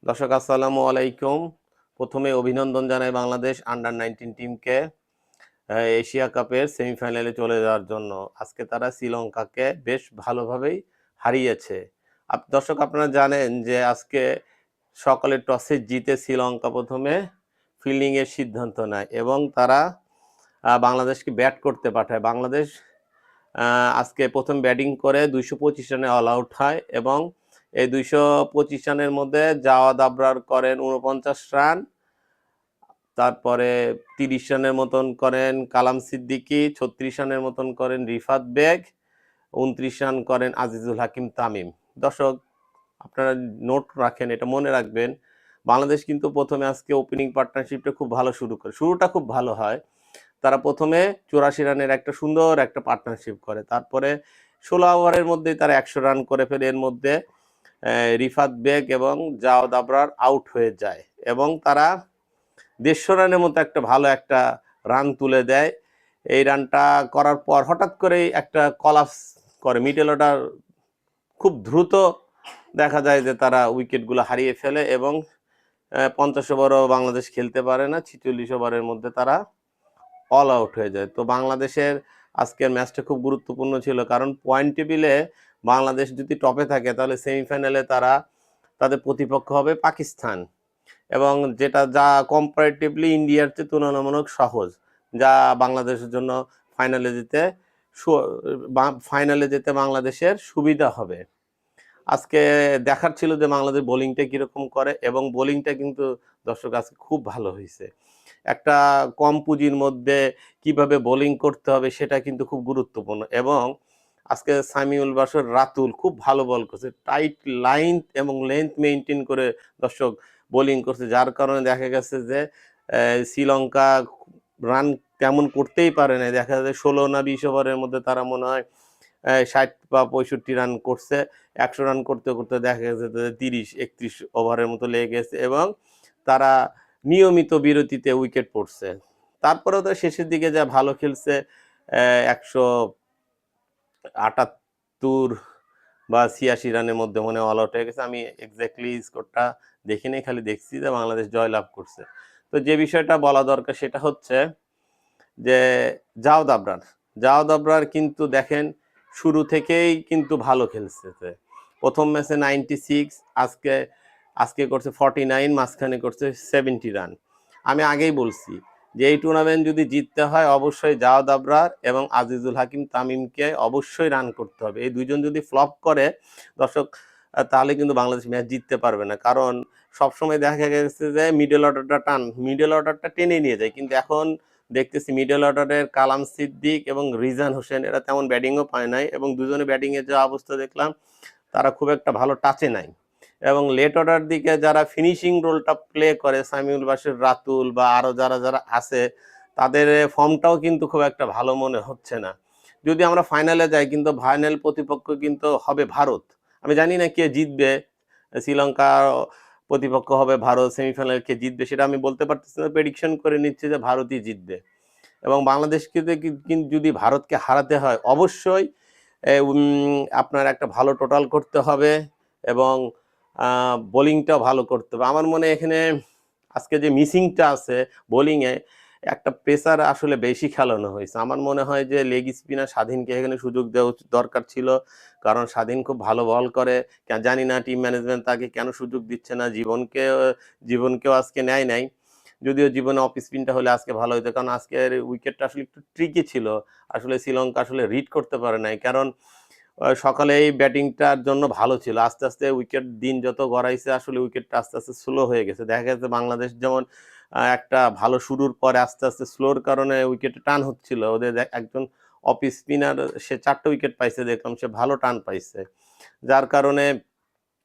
দর্শক আসসালামু আলাইকুম। প্রথমে অভিনন্দন জানাই বাংলাদেশ আন্ডার-19 টিমকে এশিয়া কাপের সেমিফাইনালে চলে যাওয়ার জন্য। আজকে তারা শ্রীলঙ্কাকে বেশ ভালোভাবেই হারিয়েছে। দর্শক আপনারা জানেন যে আজকে সকালে টসে জিতে শ্রীলঙ্কা প্রথমে ফিল্ডিংয়ের সিদ্ধান্ত নেয় এবং তারা বাংলাদেশকে ব্যাট করতে পাঠায়। বাংলাদেশ আজকে প্রথম ব্যাটিং করে 225 রানে অল আউট হয় এবং এই 225 রানের মধ্যে জাওয়াদ আবরার করেন 49 রান, তারপরে 30 রানের মতন করেন কালাম সিদ্দিকী, 36 রানের মতন করেন রিফাত বেগ, 29 রান করেন আজিজুল হাকিম তামিম। দর্শক আপনারা নোট রাখেন, এটা মনে রাখবেন, বাংলাদেশ কিন্তু প্রথমে আজকে ওপেনিং পার্টনারশিপটা খুব ভালো শুরু করে, শুরুটা খুব ভালো হয়। তারা প্রথমে 84 রানের একটা সুন্দর একটা পার্টনারশিপ করে, তারপরে 16 ওভারের মধ্যেই তারা 100 রান করে ফেলে। এর মধ্যে রিফাত বেগ এবং জাওয়াদ আবরার আউট হয়ে যায় এবং তারা 150 রানের মতো একটা ভালো একটা রান তুলে দেয়। এই রানটা করার পর হঠাৎ করেই একটা কলাপস করে মিডল অর্ডার, খুব দ্রুত দেখা যায় যে তারা উইকেটগুলো হারিয়ে ফেলে এবং 50 ওভারও বাংলাদেশ খেলতে পারে না। 46 ওভারের মধ্যে তারা অল আউট হয়ে যায়। তো বাংলাদেশের আজকের ম্যাচটা খুব গুরুত্বপূর্ণ ছিল, কারণ পয়েন্ট টেবিলে বাংলাদেশ যদি টপে থাকে তাহলে সেমিফাইনালে তারা তাদের প্রতিপক্ষ হবে পাকিস্তান, এবং যা কম্পারেটিভলি ইন্ডিয়ার চেয়ে তুলনামূলক সহজ, যা বাংলাদেশের জন্য ফাইনালে যেতে বাংলাদেশের সুবিধা হবে। আজকে দেখার ছিল যে বাংলাদেশ বোলিংটা কীরকম করে, এবং বোলিংটা কিন্তু দর্শক আজকে খুব ভালো হয়েছে। একটা কম পুঁজির মধ্যে কিভাবে বোলিং করতে হবে সেটা কিন্তু খুব গুরুত্বপূর্ণ, এবং আজকে সামিউল বাশর রাতুল খুব ভালো বল করছে, টাইট লাইন এবং লেন্থ মেনটেন করে দর্শক বোলিং করছে, যার কারণে দেখা গেছে যে শ্রীলঙ্কা রান তেমন করতেই পারে না। দেখা যায় 16 না 20 ওভারের মধ্যে তারা মনে হয় 60 বা 65 রান করছে। 100 রান করতে করতে দেখা গেছে 30-31 ওভারের মতো লেগে গেছে এবং তারা নিয়মিত বিরতিতে উইকেট পড়ছে। তারপরেও তো শেষের দিকে যা ভালো খেলছে, 178 বা 86 রানের মধ্যে মনে অল আউট হয়ে গেছে। আমি এক্স্যাক্টলি স্কোরটা দেখিনি, খালি দেখছি যে বাংলাদেশ জয়লাভ করছে। তো যে বিষয়টা বলা দরকার সেটা হচ্ছে যে জাওয়াদ আবরার কিন্তু দেখেন শুরু থেকেই কিন্তু ভালো খেলছে। প্রথম ম্যাচে 96, আজকে করছে 49, মাঝখানে করছে 70 রান। আমি আগেই বলছি যে এই টুর্নামেন্ট যদি জিততে হয় অবশ্যই জাওয়াদ আবরার এবং আজিজুল হাকিম তামিমকে অবশ্যই রান করতে হবে। এই দুইজন যদি ফ্লপ করে দর্শক, তাহলে কিন্তু বাংলাদেশ ম্যাচ জিততে পারবে না, কারণ সবসময় দেখা গেছে যে মিডল অর্ডারটা টেনে নিয়ে যায়, কিন্তু এখন দেখতেছি মিডল অর্ডারের কালাম সিদ্দিক এবং রিজান হোসেন এরা তেমন ব্যাটিংও পায় নাই, এবং দুজনে ব্যাটিংয়ের যে অবস্থা দেখলাম তারা খুব একটা ভালো টাচে নাই। এবং লেট অর্ডার দিকে যারা ফিনিশিং রোলটা প্লে করে সামিউল বাশির, রাতুল বা আরও যারা যারা আছে, তাদের ফর্মটাও কিন্তু খুব একটা ভালো মনে হচ্ছে না। যদি আমরা ফাইনালে যাই, কিন্তু ফাইনাল প্রতিপক্ষ কিন্তু হবে ভারত। আমি জানি না কে জিতবে, শ্রীলঙ্কার প্রতিপক্ষ হবে ভারত, সেমিফাইনালে কে জিতবে সেটা আমি বলতে পারতেছি না, প্রেডিকশন করে নিচ্ছে যে ভারতই জিতবে। এবং বাংলাদেশকে যদি ভারতকে হারাতে হয় অবশ্যই আপনার একটা ভালো টোটাল করতে হবে এবং বোলিংটাও ভালো করতে হবে। আমার মনে এখানে আজকে যে মিসিংটা আছে বোলিংয়ে, একটা প্রেসার আসলে বেশি খেলানো হয়েছে। আমার মনে হয় যে লেগ স্পিনার স্বাধীনকে এখানে সুযোগ দেওয়া দরকার ছিল, কারণ স্বাধীন খুব ভালো বল করে। জানি না টিম ম্যানেজমেন্ট তাকে কেন সুযোগ দিচ্ছে না। জীবনকেও আজকে নেয় নাই, যদিও জীবনে অফ স্পিনটা হলে আজকে ভালো হতো, কারণ আজকের উইকেটটা আসলে একটু ট্রিকি ছিল। আসলে শ্রীলঙ্কা আসলে রিড করতে পারে নাই, কারণ সকালে এই ব্যাটিংটার জন্য ভালো ছিল, আস্তে আস্তে উইকেট দিন যত গড়াইছে আসলে উইকেটটা আস্তে আস্তে স্লো হয়ে গেছে। দেখা গেছে বাংলাদেশ যেমন একটা ভালো শুরুর পরে আস্তে আস্তে স্লোর কারণে উইকেটে টান হচ্ছিল। ওদের একজন অফ স্পিনার, সে 4টে উইকেট পাইছে দেখলাম, সে ভালো টান পাইছে, যার কারণে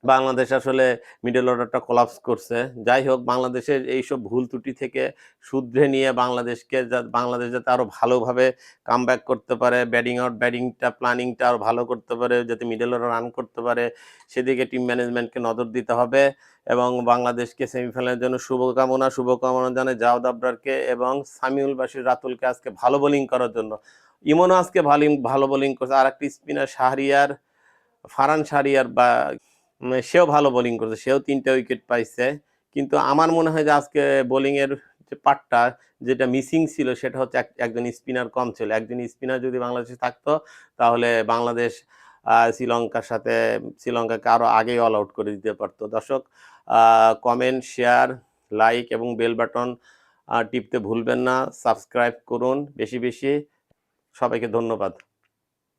বাংলাদেশ আসলে মিডল অর্ডারটা কোলাপস করছে। যাই হোক, বাংলাদেশের এইসব ভুল ত্রুটি থেকে শুধরে নিয়ে বাংলাদেশ যাতে আরও ভালোভাবে কামব্যাক করতে পারে, ব্যাটিংটা প্ল্যানিংটা আরও ভালো করতে পারে, যাতে মিডল অর্ডার রান করতে পারে, সেদিকে টিম ম্যানেজমেন্টকে নজর দিতে হবে। এবং বাংলাদেশকে সেমিফাইনালের জন্য শুভকামনা জানাই জাওয়াদ আবরারকে এবং সামিউল বাশির রাতুলকে আজকে ভালো বোলিং করার জন্য। ইমনও আজকে ভালো বোলিং করছে, আর একটি স্পিনার ফারহান শাহরিয়ার বা সেও ভালো বোলিং করছে, সেও ৩টা উইকেট পাইছে। কিন্তু আমার মনে হয় যে আজকে বোলিং এর যে পার্টটা যেটা মিসিং ছিল সেটা হচ্ছে একজন স্পিনার কম ছিল। একজন স্পিনার যদি বাংলাদেশে থাকতো তাহলে বাংলাদেশ শ্রীলঙ্কাকে আরো আগেই অল আউট করে দিতে পারতো। দর্শক, কমেন্ট, শেয়ার, লাইক এবং বেল বাটন টিপতে ভুলবেন না। সাবস্ক্রাইব করুন বেশি বেশি। সবাইকে ধন্যবাদ।